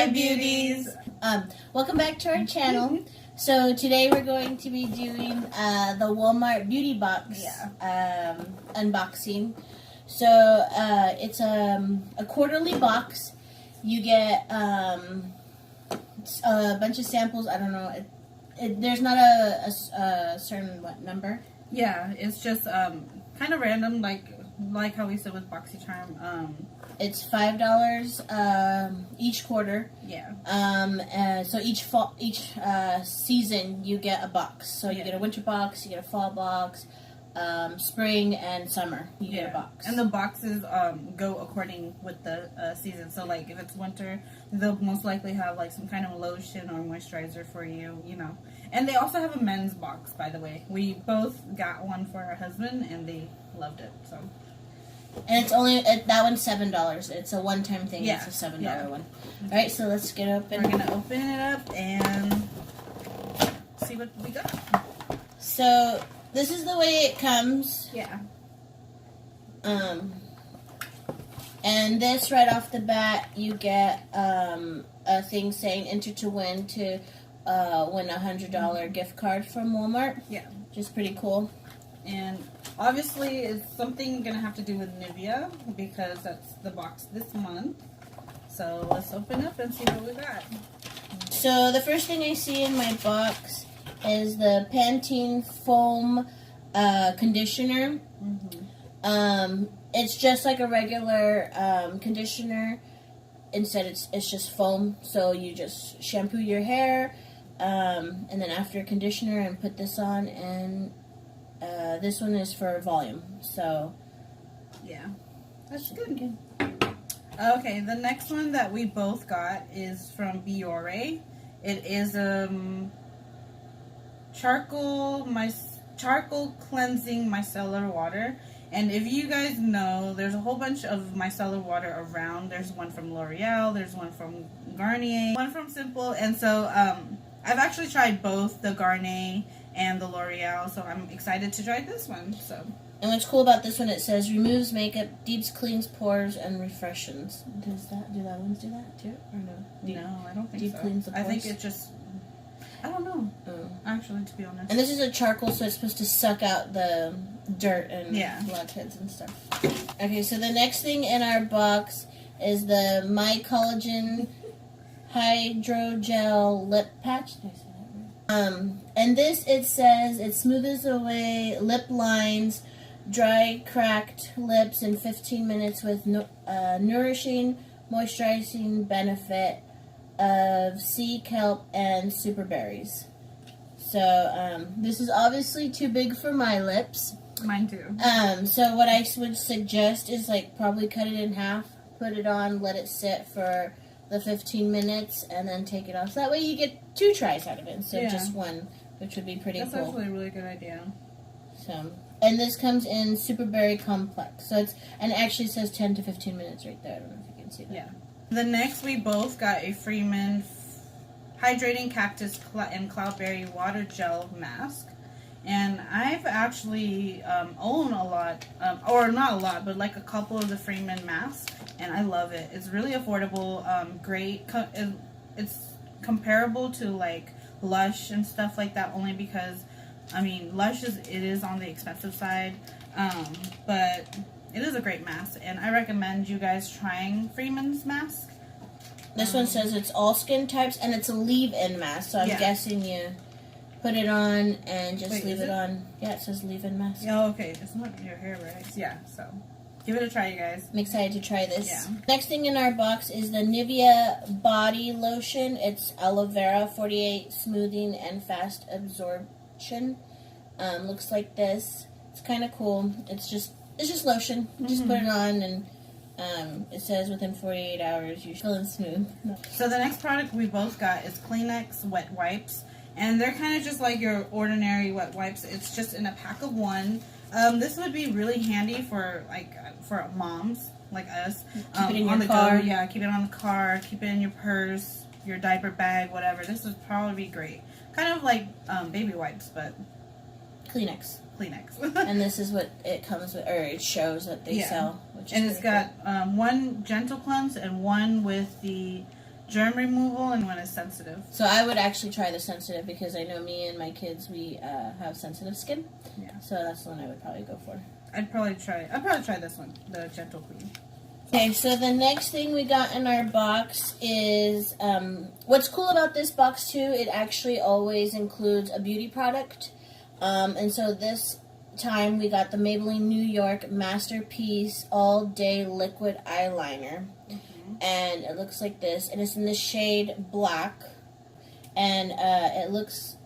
Hi beauties! Welcome back to our channel. So today we're going to be doing the Walmart beauty box unboxing. So it's a quarterly box. You get a bunch of samples. I don't know. There's not a certain number. Yeah, it's just kind of random, like how we said with BoxyCharm. It's $5 each quarter. Yeah. So each season you get a box. So you get a winter box, you get a fall box, spring and summer you get a box. And the boxes go according with the season. So like if it's winter, they'll most likely have like some kind of lotion or moisturizer for you, you know. And they also have a men's box, by the way. We both got one for our husband and they loved it. So. And it's only that one's $7. It's a one-time thing. Yeah. It's a $7 one. All right, so let's get open. We're gonna open it up and see what we got. So this is the way it comes. Yeah. And this right off the bat, you get a thing saying enter to win win a $100 gift card from Walmart. Yeah. Which is pretty cool. And obviously it's something gonna have to do with Nivea because that's the box this month. So let's open up and see what we got. So the first thing I see in my box is the Pantene foam conditioner. It's just like a regular conditioner. Instead it's just foam. So you just shampoo your hair and then after conditioner and put this on, and this one is for volume. So yeah, that's good. Okay, the next one that we both got is from Biore. It is charcoal cleansing micellar water. And if you guys know, there's a whole bunch of micellar water around. There's one from L'Oreal, there's one from Garnier, one from Simple. And so I've actually tried both the Garnier and the L'Oreal, so I'm excited to try this one. So. And what's cool about this one, it says removes makeup, deeps, cleans pores, and refreshes. Do that ones do that too, or no? No, I don't think deep so. Cleans the pores? I think it just, I don't know. Actually, to be honest. And this is a charcoal, so it's supposed to suck out the dirt and blackheads and stuff. Okay, so the next thing in our box is the Collagen Hydrogel lip patch. Did I say that right? And this, it says it smooths away lip lines, dry, cracked lips in 15 minutes with nourishing, moisturizing benefit of sea kelp and super berries. So this is obviously too big for my lips. Mine too. So what I would suggest is like probably cut it in half, put it on, let it sit for the 15 minutes, and then take it off. So that way you get 2 tries out of it instead of just one, which would be pretty cool. That's actually a really good idea. So, and this comes in Super Berry Complex. So it actually says 10 to 15 minutes right there. I don't know if you can see that. Yeah. The next, we both got a Freeman Hydrating Cactus and Cloudberry Water Gel Mask. And I've actually owned a lot, or not a lot, but like a couple of the Freeman masks, and I love it. It's really affordable, great. It's comparable to like Lush and stuff like that, only because, I mean, Lush is on the expensive side, but it is a great mask, and I recommend you guys trying Freeman's mask. This one says it's all skin types, and it's a leave-in mask, so I'm guessing you put it on and just leave it on. Yeah, it says leave-in mask. Oh, okay. It's not your hair, right? Yeah, so give it a try, you guys. I'm excited to try this. Yeah. Next thing in our box is the Nivea Body Lotion. It's aloe vera, 48 smoothing and fast absorption. Looks like this. It's kind of cool. It's just lotion. Just put it on, and it says within 48 hours you're feeling smooth. So the next product we both got is Kleenex wet wipes. And they're kind of just like your ordinary wet wipes. It's just in a pack of 1. This would be really handy for for moms like us. Keep it in on your the car. Go. Yeah, keep it on the car. Keep it in your purse, your diaper bag, whatever. This would probably be great. Kind of like baby wipes, but Kleenex. And this is what it comes with, or it shows that they sell. Which is and it's got 1 gentle cleanse and 1 with the germ removal and one is sensitive. So I would actually try the sensitive because I know me and my kids, we have sensitive skin. Yeah. So that's the one I would probably go for. I'd probably try this one, the Gentle Clean. Okay, so the next thing we got in our box is, what's cool about this box too, it actually always includes a beauty product. And so this time we got the Maybelline New York Masterpiece All Day Liquid Eyeliner. And it looks like this. And it's in the shade black. And it looks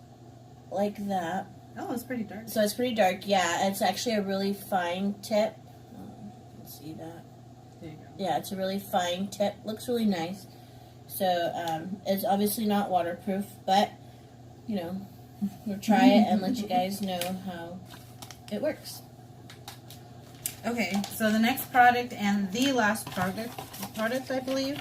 like that. Oh, it's pretty dark. So it's pretty dark, yeah. It's actually a really fine tip. You can see that. There you go. Yeah, it's a really fine tip. Looks really nice. So it's obviously not waterproof, but, you know, we'll try it and let you guys know how it works. Okay, so the next product and the last product I believe,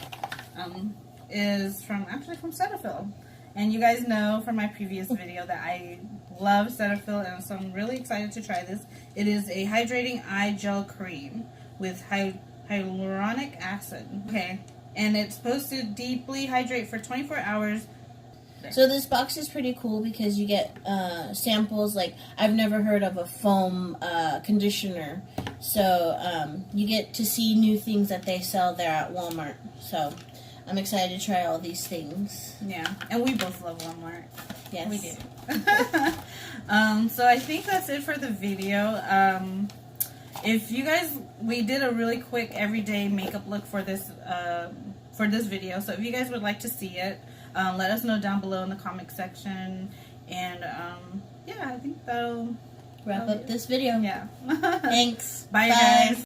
is from Cetaphil. And you guys know from my previous video that I love Cetaphil, and so I'm really excited to try this. It is a hydrating eye gel cream with hyaluronic acid. Okay, and it's supposed to deeply hydrate for 24 hours. So this box is pretty cool because you get samples. Like, I've never heard of a foam conditioner. So you get to see new things that they sell there at Walmart. So I'm excited to try all these things. Yeah, and we both love Walmart. Yes. We do. So I think that's it for the video. If you guys, we did a really quick everyday makeup look for this video. So if you guys would like to see it, let us know down below in the comment section. And yeah, I think that'll Wrap up this video. Yeah. Thanks. Bye, guys.